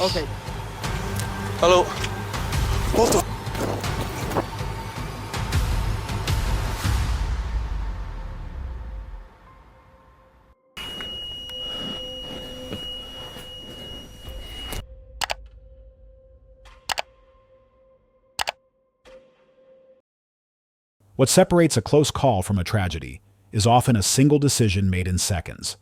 Okay. Hello. What the? What separates a close call from a tragedy is often a single decision made in seconds.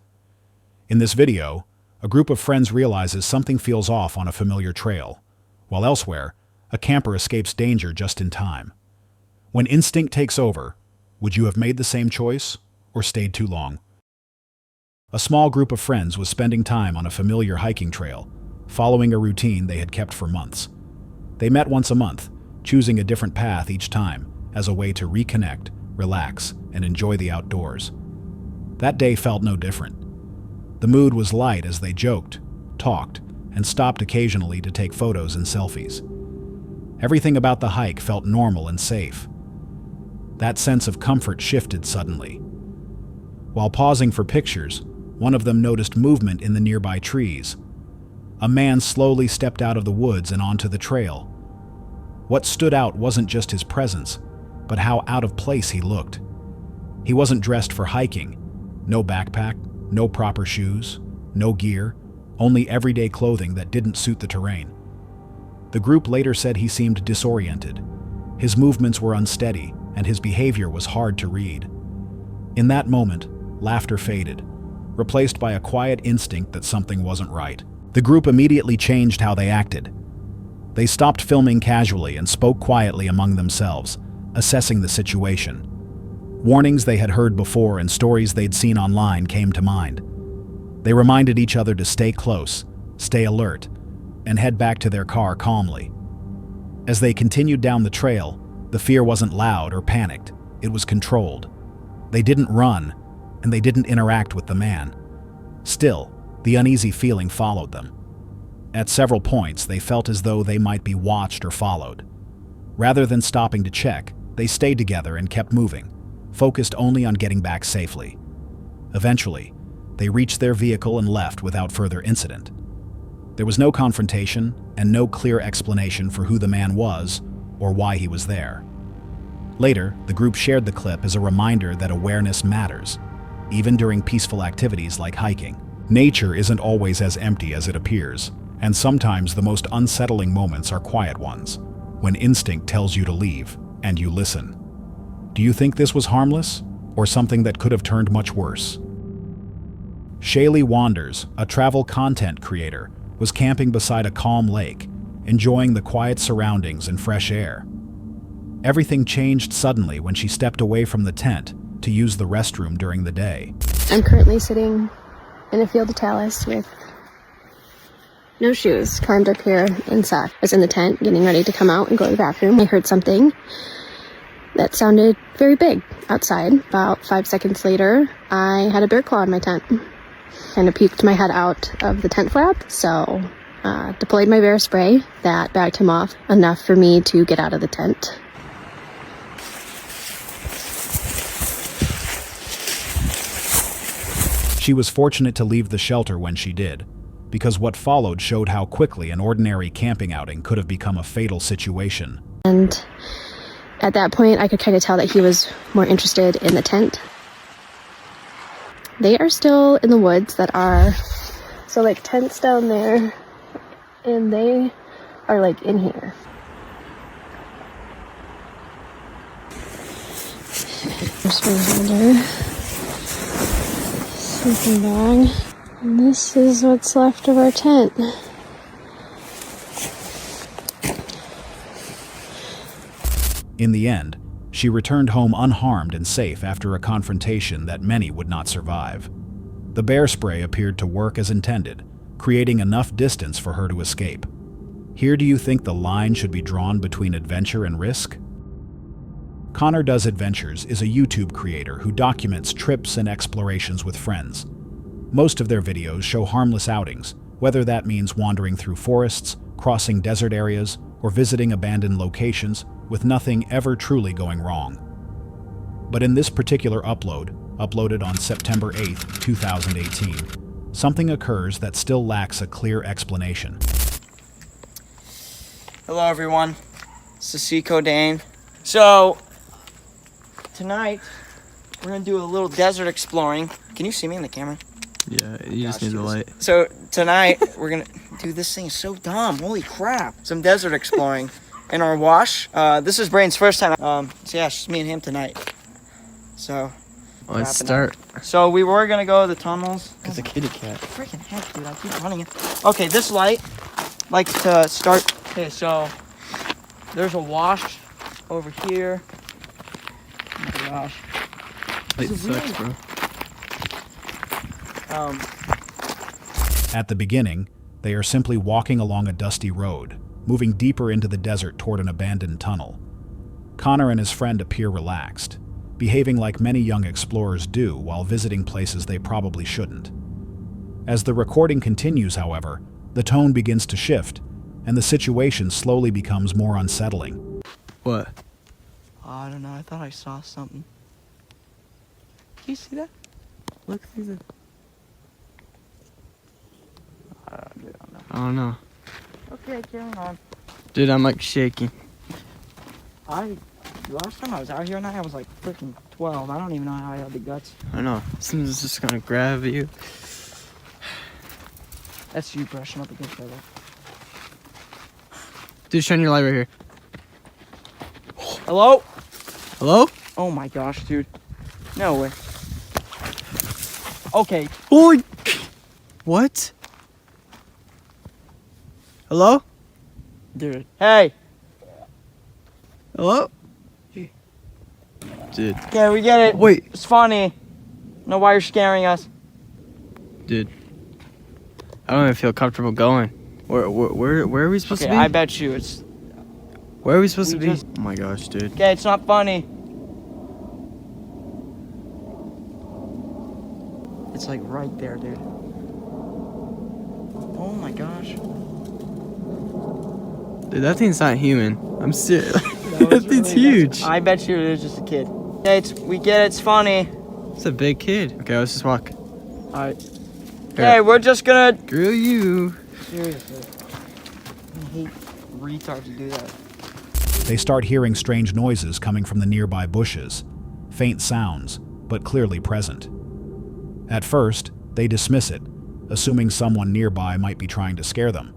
In this video, a group of friends realizes something feels off on a familiar trail, while elsewhere, a camper escapes danger just in time. When instinct takes over, would you have made the same choice or stayed too long? A small group of friends was spending time on a familiar hiking trail, following a routine they had kept for months. They met once a month, choosing a different path each time as a way to reconnect, relax, and enjoy the outdoors. That day felt no different. The mood was light as they joked, talked, and stopped occasionally to take photos and selfies. Everything about the hike felt normal and safe. That sense of comfort shifted suddenly. While pausing for pictures, one of them noticed movement in the nearby trees. A man slowly stepped out of the woods and onto the trail. What stood out wasn't just his presence, but how out of place he looked. He wasn't dressed for hiking. No backpack, no proper shoes, no gear, only everyday clothing that didn't suit the terrain. The group later said he seemed disoriented. His movements were unsteady, and his behavior was hard to read. In that moment, laughter faded, replaced by a quiet instinct that something wasn't right. The group immediately changed how they acted. They stopped filming casually and spoke quietly among themselves, assessing the situation. Warnings they had heard before and stories they'd seen online came to mind. They reminded each other to stay close, stay alert, and head back to their car calmly. As they continued down the trail, the fear wasn't loud or panicked, it was controlled. They didn't run, and they didn't interact with the man. Still, the uneasy feeling followed them. At several points, they felt as though they might be watched or followed. Rather than stopping to check, they stayed together and kept moving, focused only on getting back safely. Eventually, they reached their vehicle and left without further incident. There was no confrontation and no clear explanation for who the man was or why he was there. Later, the group shared the clip as a reminder that awareness matters, even during peaceful activities like hiking. Nature isn't always as empty as it appears, and sometimes the most unsettling moments are quiet ones, when instinct tells you to leave and you listen. Do you think this was harmless, or something that could have turned much worse? Shaylee Wanders, a travel content creator, was camping beside a calm lake, enjoying the quiet surroundings and fresh air. Everything changed suddenly when she stepped away from the tent to use the restroom during the day. I'm currently sitting in a field of talus with no shoes, climbed up here in socks. I was in the tent getting ready to come out and go to the bathroom. I heard something that sounded very big outside. About 5 seconds later, I had a bear claw in my tent. Kind of peeked my head out of the tent flap, so deployed my bear spray. That backed him off enough for me to get out of the tent. She was fortunate to leave the shelter when she did, because what followed showed how quickly an ordinary camping outing could have become a fatal situation. And at that point, I could kind of tell that he was more interested in the tent. They are still in the woods that are, so like tents down there, and they are like in here. There's my holder, sleeping bag, and this is what's left of our tent. In the end, she returned home unharmed and safe after a confrontation that many would not survive. The bear spray appeared to work as intended, creating enough distance for her to escape. Here, do you think the line should be drawn between adventure and risk? Connor Does Adventures is a YouTube creator who documents trips and explorations with friends. Most of their videos show harmless outings, whether that means wandering through forests, crossing desert areas, or visiting abandoned locations, with nothing ever truly going wrong. But in this particular upload, uploaded on September 8, 2018, something occurs that still lacks a clear explanation. Hello everyone, this is Seco Dane. So, tonight, we're gonna do a little desert exploring. Can you see me in the camera? Yeah, you just need the light. So, tonight, we're gonna, dude, this thing is so dumb, holy crap. Some desert exploring in our wash. This is Brain's first time. So yeah, it's just me and him tonight. So, Let's start. so we were gonna go to the tunnels. It's a kitty cat. Freaking heck, dude, I keep running it. Okay, this light likes to start. Okay, so there's a wash over here. Oh my gosh. Light This is sucks, bro. At the beginning, they are simply walking along a dusty road, moving deeper into the desert toward an abandoned tunnel. Connor and his friend appear relaxed, behaving like many young explorers do while visiting places they probably shouldn't. As the recording continues, however, the tone begins to shift, and the situation slowly becomes more unsettling. What? Oh, I don't know, I thought I saw something. Can you see that? Look through the... I don't know. Okay, carry on. Dude, I'm like shaking. Last time I was out here I was like freaking 12. I don't even know how I had the guts. I know. Something's just gonna grab you. That's you brushing up against that. Dude, shine your light right here. Hello? Hello? Oh my gosh, dude. No way. Okay. Holy... What? Hello? Dude. Hey! Hello? Dude. Okay, we get it. Wait. It's funny. Know why you're scaring us. Dude. I don't even feel comfortable going. Where are we supposed to Okay, be? I bet you it's... Where are we supposed to be? just- Oh my gosh, dude. Okay, it's not funny. It's like right there, dude. Oh my gosh. Dude, that thing's not human. I'm serious. That thing's huge. I bet you it is just a kid. Okay, we get it, it's funny. It's a big kid. Okay, let's just walk. Alright. Okay, we're just gonna... Grill you. Seriously. I hate retards who do that. They start hearing strange noises coming from the nearby bushes, faint sounds, but clearly present. At first, they dismiss it, assuming someone nearby might be trying to scare them.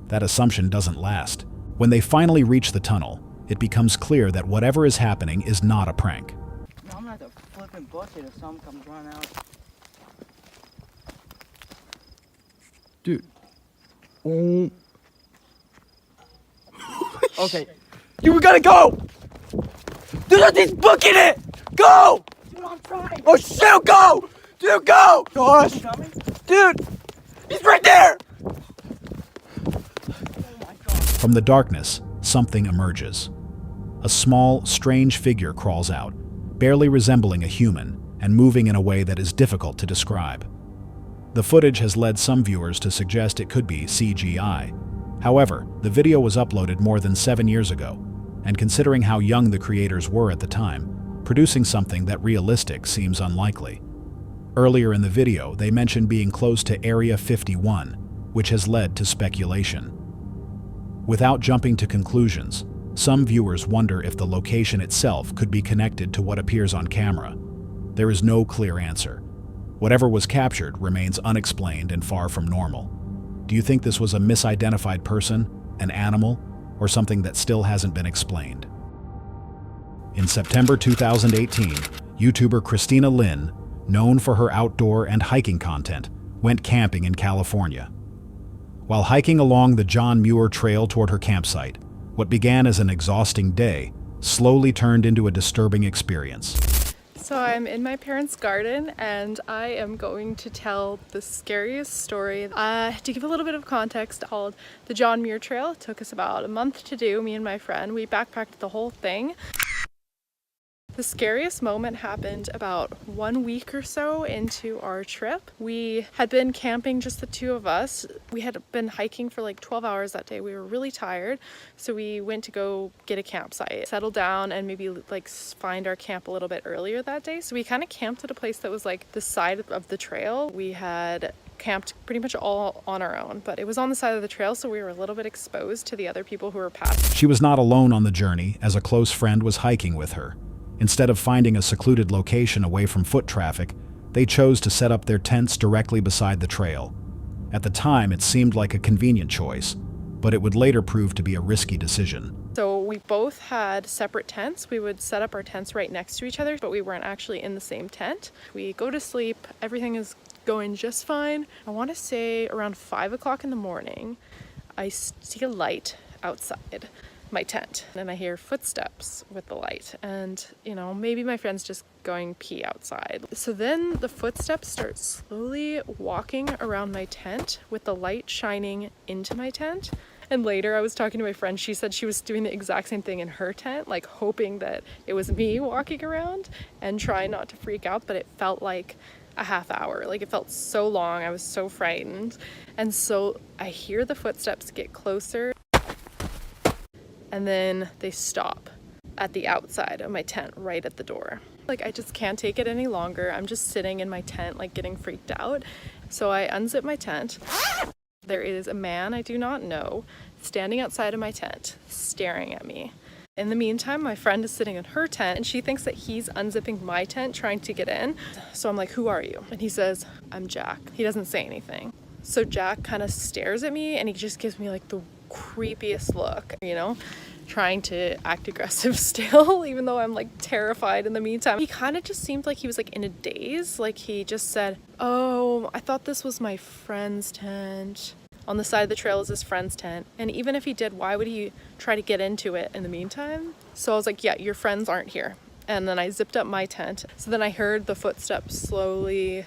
That assumption doesn't last. When they finally reach the tunnel, it becomes clear that whatever is happening is not a prank. No, I'm gonna have to flip and book it if someone comes running out. Dude. Oh. Okay. Dude, we gotta go! Dude, that thing's booking it! Go! Dude, I'm trying! Oh, shit, go! Dude, go! Gosh! Dude! He's right there! From the darkness, something emerges. A small, strange figure crawls out, barely resembling a human and moving in a way that is difficult to describe. The footage has led some viewers to suggest it could be CGI. However, the video was uploaded more than 7 years ago, and considering how young the creators were at the time, producing something that realistic seems unlikely. Earlier in the video, they mentioned being close to Area 51, which has led to speculation. Without jumping to conclusions, some viewers wonder if the location itself could be connected to what appears on camera. There is no clear answer. Whatever was captured remains unexplained and far from normal. Do you think this was a misidentified person, an animal, or something that still hasn't been explained? In September 2018, YouTuber Christina Lynn, known for her outdoor and hiking content, went camping in California. While hiking along the John Muir Trail toward her campsite, what began as an exhausting day slowly turned into a disturbing experience. So I'm in my parents' garden and I am going to tell the scariest story. To give a little bit of context, called the John Muir Trail. It took us about a month to do, me and my friend. We backpacked the whole thing. The scariest moment happened about 1 week or so into our trip. We had been camping, just the two of us. We had been hiking for like 12 hours that day. We were really tired, so we went to go get a campsite, settle down, and maybe like find our camp a little bit earlier that day. So we kind of camped at a place that was like the side of the trail. We had camped pretty much all on our own, but it was on the side of the trail, so we were a little bit exposed to the other people who were passing. She was not alone on the journey, as a close friend was hiking with her. Instead of finding a secluded location away from foot traffic, they chose to set up their tents directly beside the trail. At the time, it seemed like a convenient choice, but it would later prove to be a risky decision. So we both had separate tents. We would set up our tents right next to each other, but we weren't actually in the same tent. We go to sleep, everything is going just fine. I want to say around 5 o'clock in the morning, I see a light outside my tent and I hear footsteps with the light, and maybe my friend's just going pee outside. So then the footsteps start slowly walking around my tent with the light shining into my tent. And later I was talking to my friend, she said she was doing the exact same thing in her tent, like hoping that it was me walking around and trying not to freak out, but it felt like a half hour. Like, it felt so long. I was so frightened. And so I hear the footsteps get closer, and then they stop at the outside of my tent, right at the door. Like, I just can't take it any longer. I'm just sitting in my tent, like, getting freaked out. So I unzip my tent. There is a man I do not know standing outside of my tent, staring at me. In the meantime, my friend is sitting in her tent and she thinks that he's unzipping my tent, trying to get in. So I'm like, "Who are you?" And he says, "I'm Jack." He doesn't say anything. So Jack kind of stares at me and he just gives me like the creepiest look, trying to act aggressive still, even though I'm like terrified in the meantime. He kind of just seemed like he was like in a daze. Like, he just said, "Oh, I thought this was my friend's tent. On the side of the trail is his friend's tent. And even if he did, why would he try to get into it in the meantime?" So I was like, "Yeah, your friends aren't here." And then I zipped up my tent. So then I heard the footsteps slowly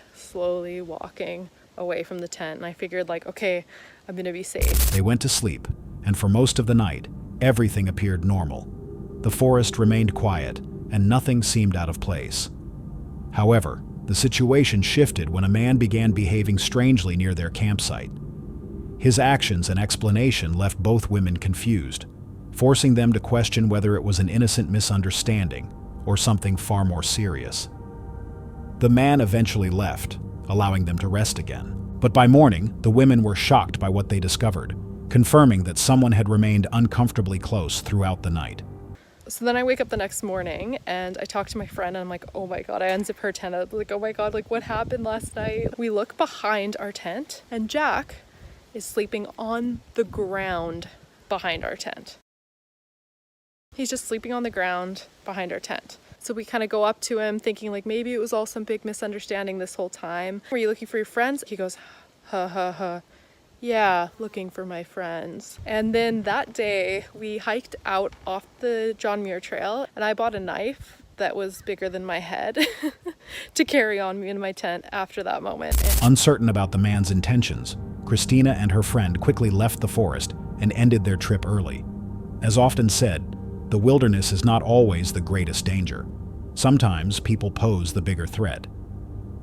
walking away from the tent. And I figured, like, okay, I'm gonna be safe. They went to sleep, and for most of the night, everything appeared normal. The forest remained quiet, and nothing seemed out of place. However, the situation shifted when a man began behaving strangely near their campsite. His actions and explanation left both women confused, forcing them to question whether it was an innocent misunderstanding or something far more serious. The man eventually left, allowing them to rest again. But by morning, the women were shocked by what they discovered, confirming that someone had remained uncomfortably close throughout the night. So then I wake up the next morning and I talk to my friend and I'm like, "Oh my God," I unzip her tent. I'm like, "Oh my God, like, what happened last night?" We look behind our tent and Jack is sleeping on the ground behind our tent. He's just sleeping on the ground behind our tent. So we kind of go up to him thinking like maybe it was all some big misunderstanding this whole time. "Were you looking for your friends?" He goes, "Ha ha ha. Yeah, looking for my friends." And then that day we hiked out off the John Muir Trail and I bought a knife that was bigger than my head to carry on me in my tent after that moment. Uncertain about the man's intentions, Christina and her friend quickly left the forest and ended their trip early. As often said, the wilderness is not always the greatest danger. Sometimes people pose the bigger threat.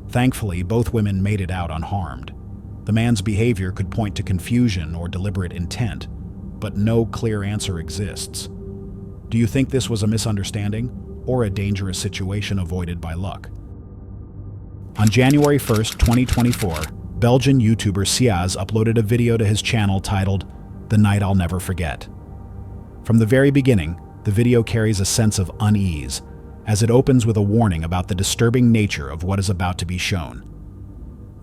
Thankfully, both women made it out unharmed. The man's behavior could point to confusion or deliberate intent, but no clear answer exists. Do you think this was a misunderstanding or a dangerous situation avoided by luck? On January 1st, 2024, Belgian YouTuber Siaz uploaded a video to his channel titled, "The Night I'll Never Forget." From the very beginning, the video carries a sense of unease, as it opens with a warning about the disturbing nature of what is about to be shown.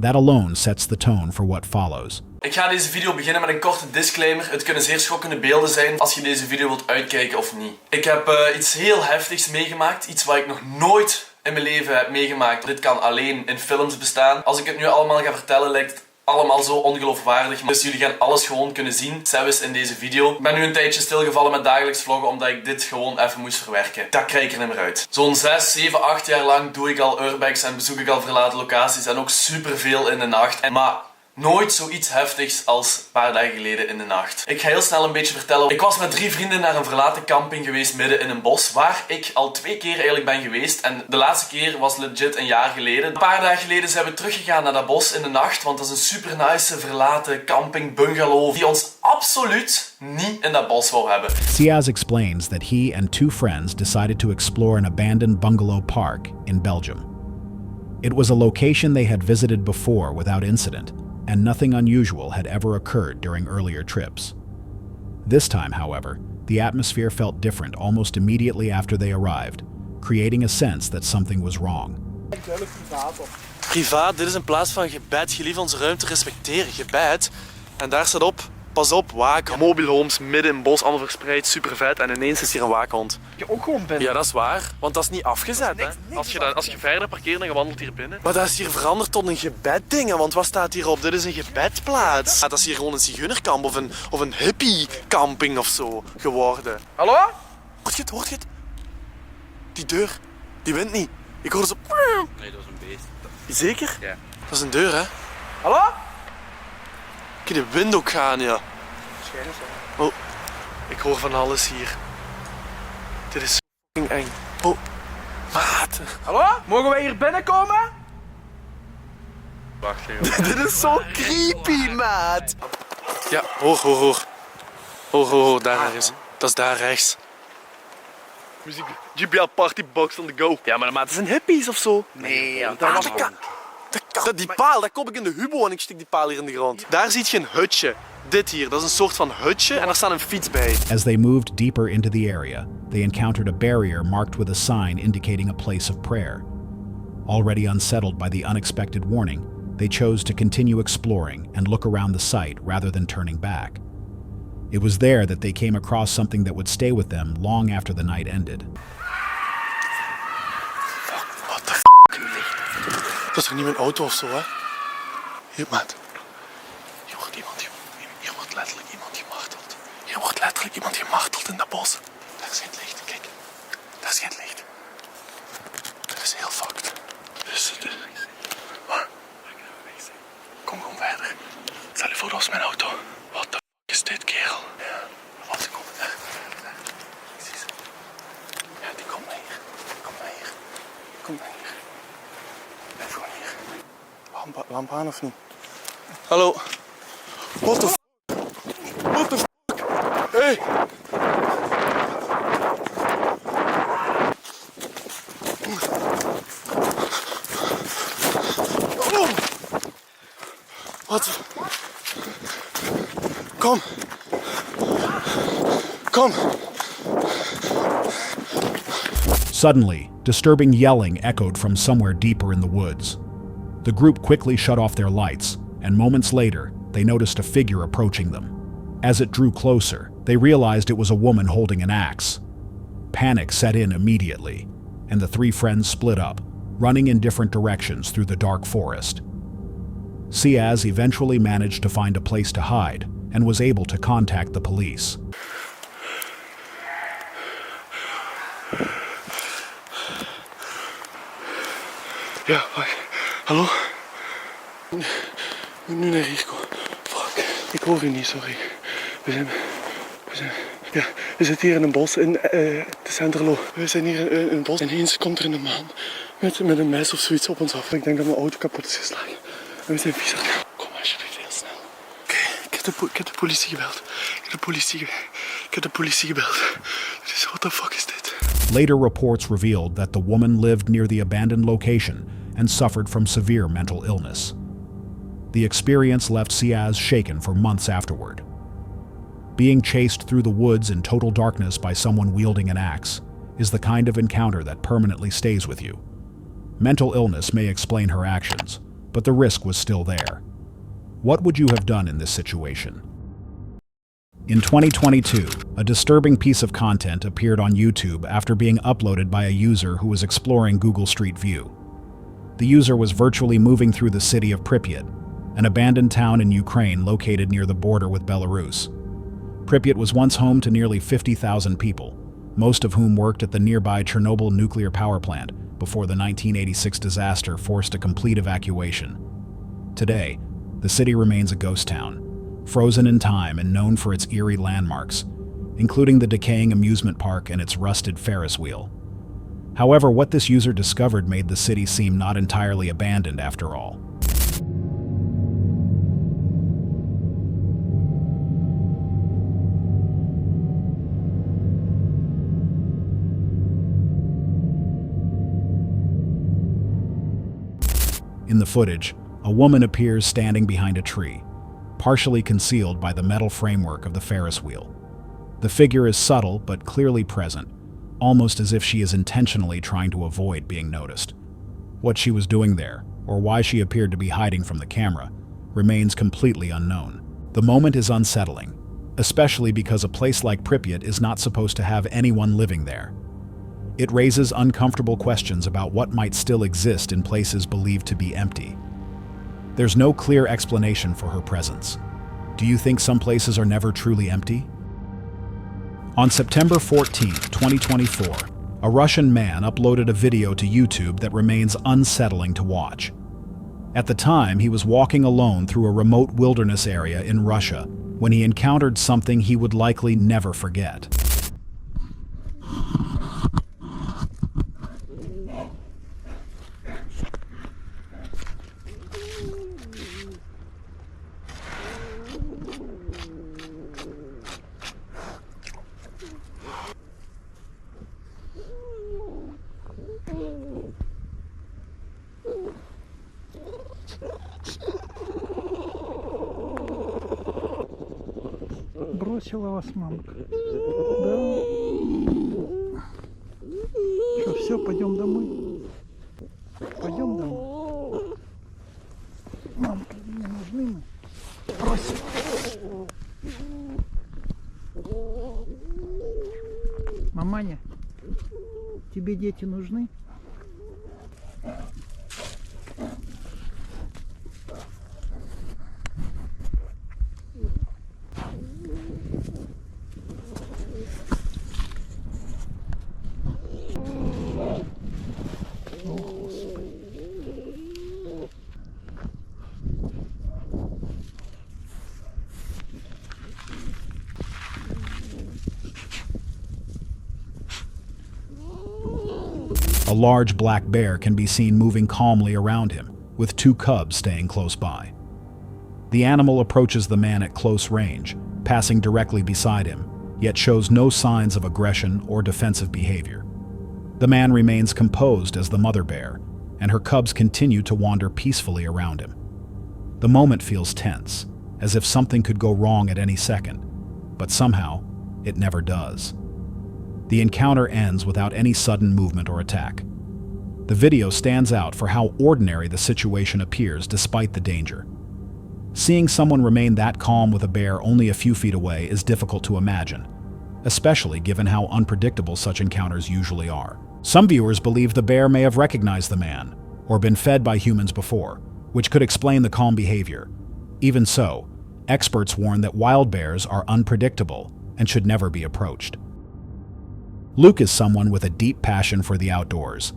That alone sets the tone for what follows. Ik ga deze video beginnen met een korte disclaimer. Het kunnen zeer schokkende beelden zijn als je deze video wilt uitkijken of niet. Ik heb iets heel heftigs meegemaakt. Iets wat ik nog nooit in mijn leven heb meegemaakt. Dit kan alleen in films bestaan. Als ik het nu allemaal ga vertellen lijkt het allemaal zo ongeloofwaardig. Dus jullie gaan alles gewoon kunnen zien, zelfs in deze video. Ik ben nu een tijdje stilgevallen met dagelijks vloggen omdat ik dit gewoon even moest verwerken. Dat krijg ik er niet meer uit. Zo'n 6, 7, 8 jaar lang doe ik al urbex en bezoek ik al verlaten locaties en ook superveel in de nacht. Maar nooit zoiets heftigs als een paar dagen geleden in de nacht. Ik ga heel snel een beetje vertellen. Ik was met 3 vrienden naar een verlaten camping geweest midden in een bos, waar ik al 2 keer eigenlijk ben geweest. En de laatste keer was legit een jaar geleden. Een paar dagen geleden zijn we teruggegaan naar dat bos in de nacht, want dat is een super nice verlaten camping bungalow die ons absoluut niet in dat bos wou hebben. Siaz explains that he and 2 friends decided to explore an abandoned bungalow park in Belgium. It was a location they had visited before without incident, and nothing unusual had ever occurred during earlier trips. This time, however, the atmosphere felt different almost immediately after they arrived, creating a sense that something was wrong. Privaat, dit is in plaats van gebed. Gelief onze ruimte respecteren. Gebed. En daar staat op, pas op, waken. Mobile homes midden in het bos, allemaal verspreid, super vet. En ineens is hier een waakhond. Je ook gewoon binnen. Ja, dat is waar, want dat is niet afgezet. Hè? Als je verder parkeert, dan wandelt hier binnen. Maar dat is hier veranderd tot een gebedding, want wat staat hierop? Dit is een gebedplaats. Dat is hier gewoon een zigeunerkamp of een hippie-camping of zo geworden. Hallo? Hoort je het? Hoort je het? Die deur, die wint niet. Ik hoor zo... Nee, dat is een beest. Zeker? Ja. Dat is een deur, hè? Hallo? Kijk, de wind ook gaan, ja. Schijnen zo. Oh, ik hoor van alles hier. Dit is zo eng. Oh, maat. Hallo? Mogen wij hier binnenkomen? Wacht even. Dit is zo creepy, maat. Ja, hoor. Hoor, daar is. Dat is daar rechts. Muziek, GBL Partybox on the go. Ja, maar het zijn hippies of zo. Nee, ja. Die paal, dat kop ik in de hubo en ik stik die paal hier in de grond. Daar ziet je een hutje. Dit hier, dat is een soort van hutje en daar staat een fiets bij. As they moved deeper into the area, they encountered a barrier marked with a sign indicating a place of prayer. Already unsettled by the unexpected warning, they chose to continue exploring and look around the site rather than turning back. It was there that they came across something that would stay with them long after the night ended. What the f***? Dat is toch niet mijn auto of zo, hè? Hier, maat. Hier wordt letterlijk iemand gemarteld. Hier wordt letterlijk iemand gemarteld in dat bos. Daar is geen licht, kijk. Daar is geen licht. Dat is heel fucked. Wat? Kom verder. Stel je voor, dat is mijn auto. Wat de f*** is dit, kerel? Ja, wat ze komen daar. Ik zie ze. Ja, die komt naar hier. Kom naar hier. Blijf gewoon hier. Lamp aan of niet? Hallo. What the f***? What the f***? Hey! Oh. Wat? Kom. Suddenly, disturbing yelling echoed from somewhere deeper in the woods. The group quickly shut off their lights, and moments later, they noticed a figure approaching them. As it drew closer, they realized it was a woman holding an axe. Panic set in immediately, and the three friends split up, running in different directions through the dark forest. Ciaz eventually managed to find a place to hide and was able to contact the police. Ja, wacht. Hallo? Nu naar hier komen. Fuck. Ik hoor u niet, sorry. We zitten hier in een bos in de Centerlo. We zijn hier in een bos en ineens komt er een man met een mes of zoiets op ons af. Ik denk dat mijn auto kapot is geslagen. En we zijn vies. Kom alsjeblieft heel snel. Oké, ik heb de politie gebeld. Dus what the fuck is dit? Later reports revealed that the woman lived near the abandoned location and suffered from severe mental illness. The experience left Ciaz shaken for months afterward. Being chased through the woods in total darkness by someone wielding an axe is the kind of encounter that permanently stays with you. Mental illness may explain her actions, but the risk was still there. What would you have done in this situation? In 2022, a disturbing piece of content appeared on YouTube after being uploaded by a user who was exploring Google Street View. The user was virtually moving through the city of Pripyat, an abandoned town in Ukraine located near the border with Belarus. Pripyat was once home to nearly 50,000 people, most of whom worked at the nearby Chernobyl nuclear power plant before the 1986 disaster forced a complete evacuation. Today, the city remains a ghost town, frozen in time and known for its eerie landmarks, including the decaying amusement park and its rusted Ferris wheel. However, what this user discovered made the city seem not entirely abandoned after all. In the footage, a woman appears standing behind a tree, partially concealed by the metal framework of the Ferris wheel. The figure is subtle but clearly present, almost as if she is intentionally trying to avoid being noticed. What she was doing there, or why she appeared to be hiding from the camera, remains completely unknown. The moment is unsettling, especially because a place like Pripyat is not supposed to have anyone living there. It raises uncomfortable questions about what might still exist in places believed to be empty. There's no clear explanation for her presence. Do you think some places are never truly empty? On September 14, 2024, a Russian man uploaded a video to YouTube that remains unsettling to watch. At the time, he was walking alone through a remote wilderness area in Russia when he encountered something he would likely never forget. Бросила вас мамка. Да. Что, все, пойдем домой? Пойдем домой. Мамка, мне нужны мы. Бросила. Маманя, тебе дети нужны? A large black bear can be seen moving calmly around him, with two cubs staying close by. The animal approaches the man at close range, passing directly beside him, yet shows no signs of aggression or defensive behavior. The man remains composed as the mother bear, and her cubs continue to wander peacefully around him. The moment feels tense, as if something could go wrong at any second, but somehow, it never does. The encounter ends without any sudden movement or attack. The video stands out for how ordinary the situation appears despite the danger. Seeing someone remain that calm with a bear only a few feet away is difficult to imagine, especially given how unpredictable such encounters usually are. Some viewers believe the bear may have recognized the man, or been fed by humans before, which could explain the calm behavior. Even so, experts warn that wild bears are unpredictable and should never be approached. Luke is someone with a deep passion for the outdoors.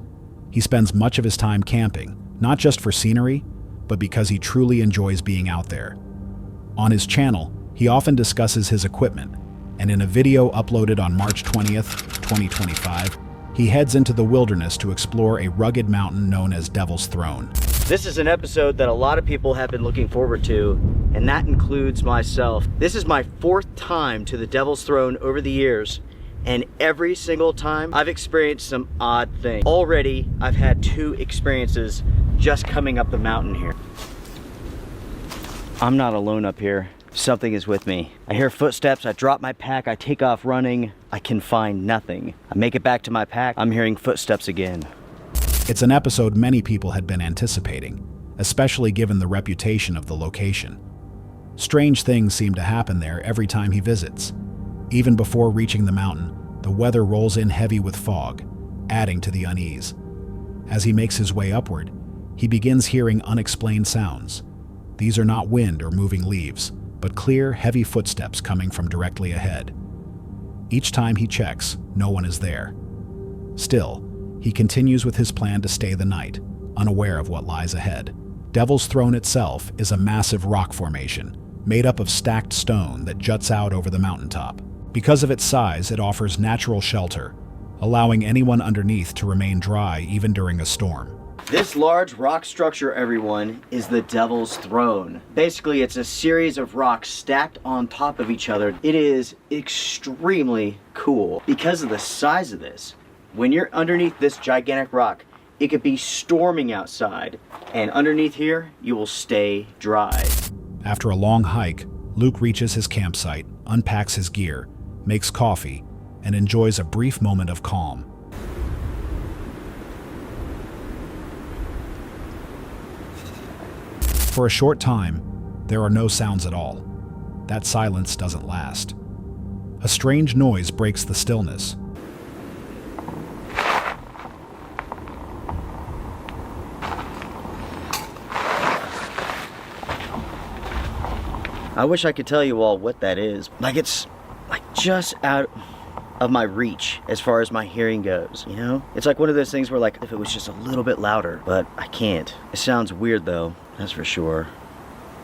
He spends much of his time camping, not just for scenery, but because he truly enjoys being out there. On his channel, he often discusses his equipment, and in a video uploaded on March 20th, 2025, he heads into the wilderness to explore a rugged mountain known as Devil's Throne. This is an episode that a lot of people have been looking forward to, and that includes myself. This is my 4th time to the Devil's Throne over the years, and every single time I've experienced some odd things. Already, I've had 2 experiences just coming up the mountain here. I'm not alone up here. Something is with me. I hear footsteps, I drop my pack, I take off running, I can find nothing. I make it back to my pack, I'm hearing footsteps again. It's an episode many people had been anticipating, especially given the reputation of the location. Strange things seem to happen there every time he visits. Even before reaching the mountain, the weather rolls in heavy with fog, adding to the unease. As he makes his way upward, he begins hearing unexplained sounds. These are not wind or moving leaves, but clear, heavy footsteps coming from directly ahead. Each time he checks, no one is there. Still, he continues with his plan to stay the night, unaware of what lies ahead. Devil's Throne itself is a massive rock formation, made up of stacked stone that juts out over the mountaintop. Because of its size, it offers natural shelter, allowing anyone underneath to remain dry even during a storm. This large rock structure, everyone, is the Devil's Throne. Basically, it's a series of rocks stacked on top of each other. It is extremely cool. Because of the size of this, when you're underneath this gigantic rock, It could be storming outside, and underneath here, you will stay dry. After a long hike, Luke reaches his campsite, unpacks his gear, makes coffee, and enjoys a brief moment of calm. For a short time, there are no sounds at all. That silence doesn't last. A strange noise breaks the stillness. I wish I could tell you all what that is. Like, it's like just out of my reach as far as my hearing goes, you know? It's like one of those things where, like, if it was just a little bit louder, but I can't. It sounds weird though, that's for sure.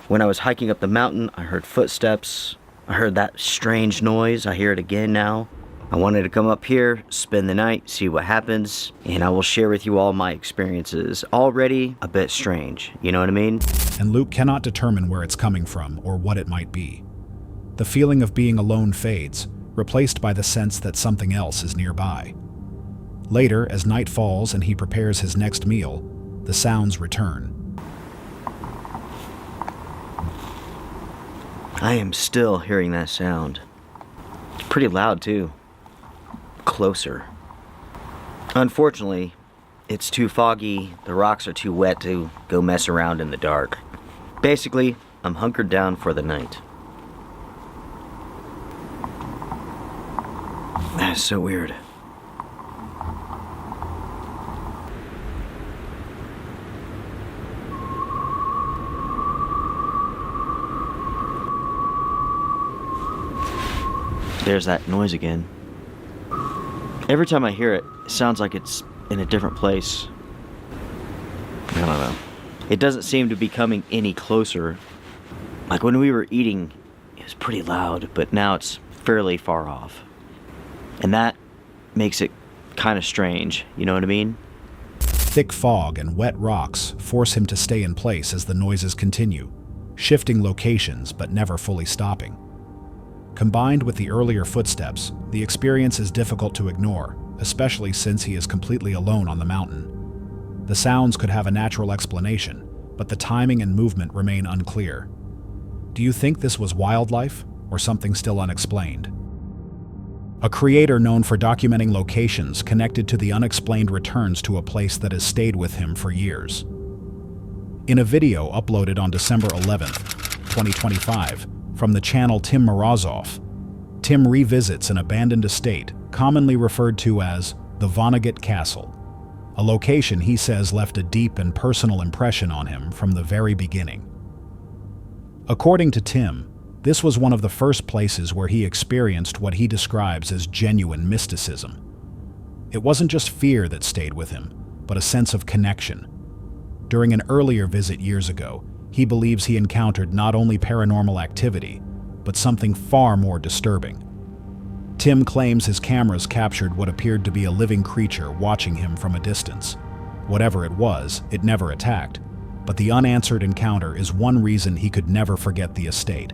When I was hiking up the mountain, I heard footsteps. I heard that strange noise. I hear it again now. I wanted to come up here, spend the night, see what happens, and I will share with you all my experiences. Already a bit strange, you know what I mean? And Luke cannot determine where it's coming from or what it might be. The feeling of being alone fades, replaced by the sense that something else is nearby. Later, as night falls and he prepares his next meal, the sounds return. I am still hearing that sound. It's pretty loud too. Closer. Unfortunately, it's too foggy, the rocks are too wet to go mess around in the dark. Basically, I'm hunkered down for the night. That is so weird. There's that noise again. Every time I hear it, it sounds like it's in a different place. I don't know. It doesn't seem to be coming any closer. Like when we were eating, it was pretty loud, but now it's fairly far off. And that makes it kind of strange, you know what I mean? Thick fog and wet rocks force him to stay in place as the noises continue, shifting locations but never fully stopping. Combined with the earlier footsteps, the experience is difficult to ignore, especially since he is completely alone on the mountain. The sounds could have a natural explanation, but the timing and movement remain unclear. Do you think this was wildlife or something still unexplained? A creator known for documenting locations connected to the unexplained returns to a place that has stayed with him for years. In a video uploaded on December 11th, 2025, from the channel Tim Morozov, Tim revisits an abandoned estate commonly referred to as the Vonnegut Castle, a location he says left a deep and personal impression on him from the very beginning. According to Tim, this was one of the first places where he experienced what he describes as genuine mysticism. It wasn't just fear that stayed with him, but a sense of connection. During an earlier visit years ago, he believes he encountered not only paranormal activity, but something far more disturbing. Tim claims his cameras captured what appeared to be a living creature watching him from a distance. Whatever it was, it never attacked, but the unanswered encounter is one reason he could never forget the estate.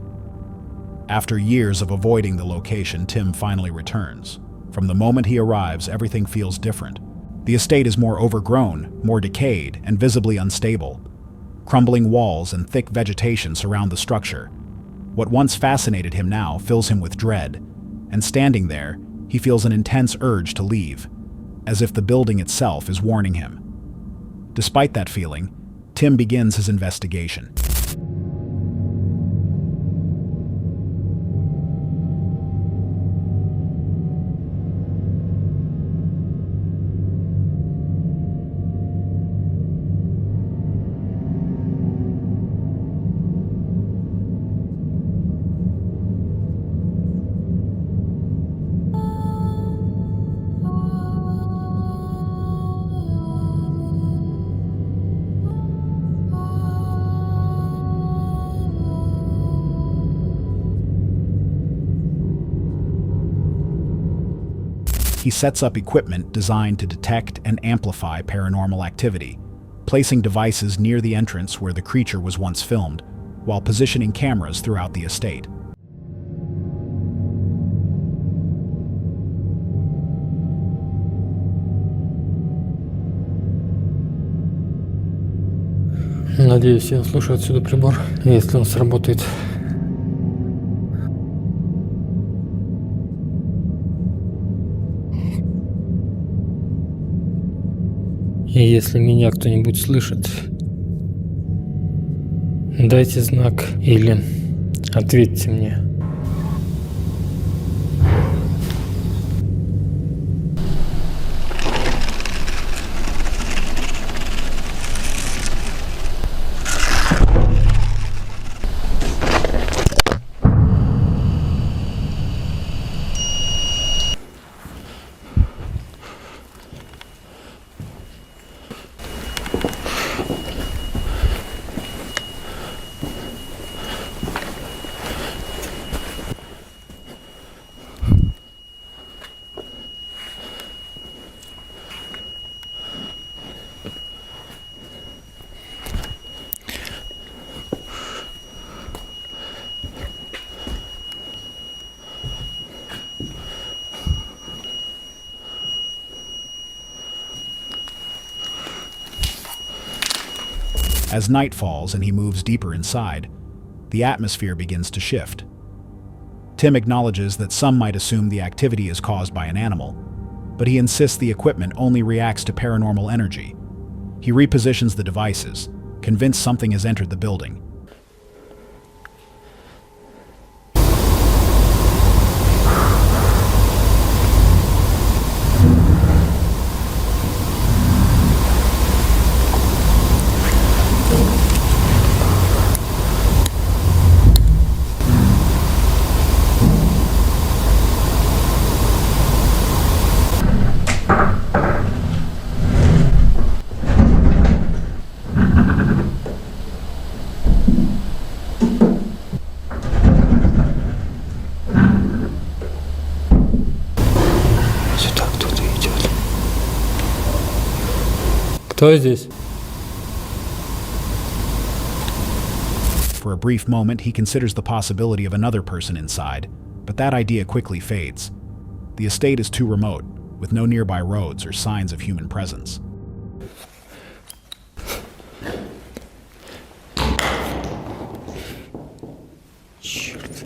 After years of avoiding the location, Tim finally returns. From the moment he arrives, everything feels different. The estate is more overgrown, more decayed, and visibly unstable. Crumbling walls and thick vegetation surround the structure. What once fascinated him now fills him with dread, and standing there, he feels an intense urge to leave, as if the building itself is warning him. Despite that feeling, Tim begins his investigation. He sets up equipment designed to detect and amplify paranormal activity, placing devices near the entrance where the creature was once filmed, while positioning cameras throughout the estate. Надеюсь, я услышу отсюда прибор, если он сработает. И если меня кто-нибудь слышит, дайте знак или ответьте мне. As night falls and he moves deeper inside, the atmosphere begins to shift. Tim acknowledges that some might assume the activity is caused by an animal, but he insists the equipment only reacts to paranormal energy. He repositions the devices, convinced something has entered the building. Кто здесь? For a brief moment, he considers the possibility of another person inside, but that idea quickly fades. The estate is too remote, with no nearby roads or signs of human presence. Черт.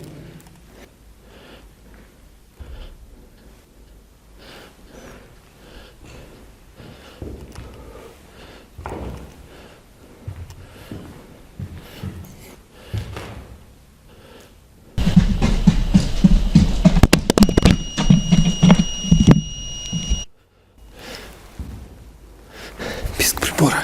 Писк прибора.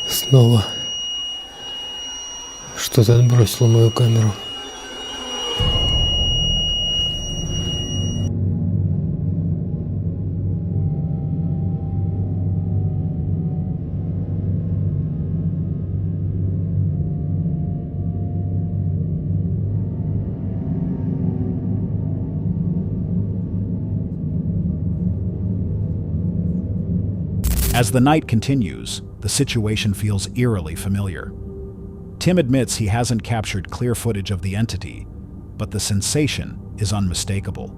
Снова что-то отбросило мою камеру. As the night continues, the situation feels eerily familiar. Tim admits he hasn't captured clear footage of the entity, but the sensation is unmistakable.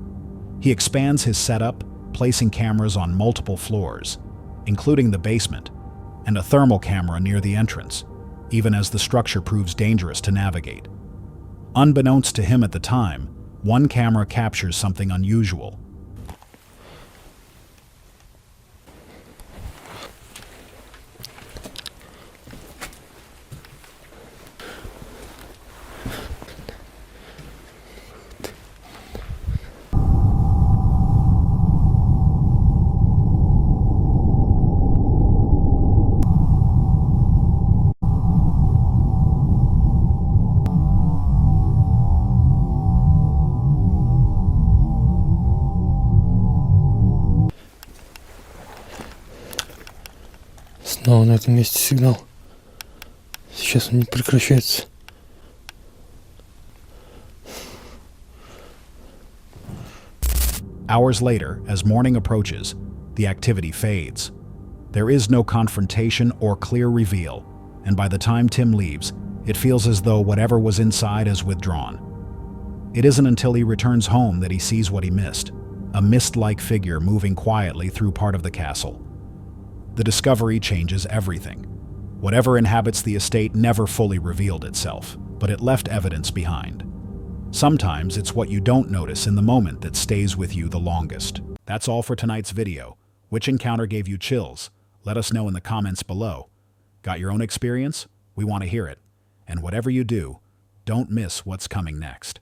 He expands his setup, placing cameras on multiple floors, including the basement, and a thermal camera near the entrance, even as the structure proves dangerous to navigate. Unbeknownst to him at the time, one camera captures something unusual. Снова на этом месте сигнал. Сейчас он не прекращается. Hours later, as morning approaches, the activity fades. There is no confrontation or clear reveal, and by the time Tim leaves, it feels as though whatever was inside is withdrawn. It isn't until he returns home that he sees what he missed, a mist-like figure moving quietly through part of the castle. The discovery changes everything. Whatever inhabits the estate never fully revealed itself, but it left evidence behind. Sometimes it's what you don't notice in the moment that stays with you the longest. That's all for tonight's video. Which encounter gave you chills? Let us know in the comments below. Got your own experience? We want to hear it. And whatever you do, don't miss what's coming next.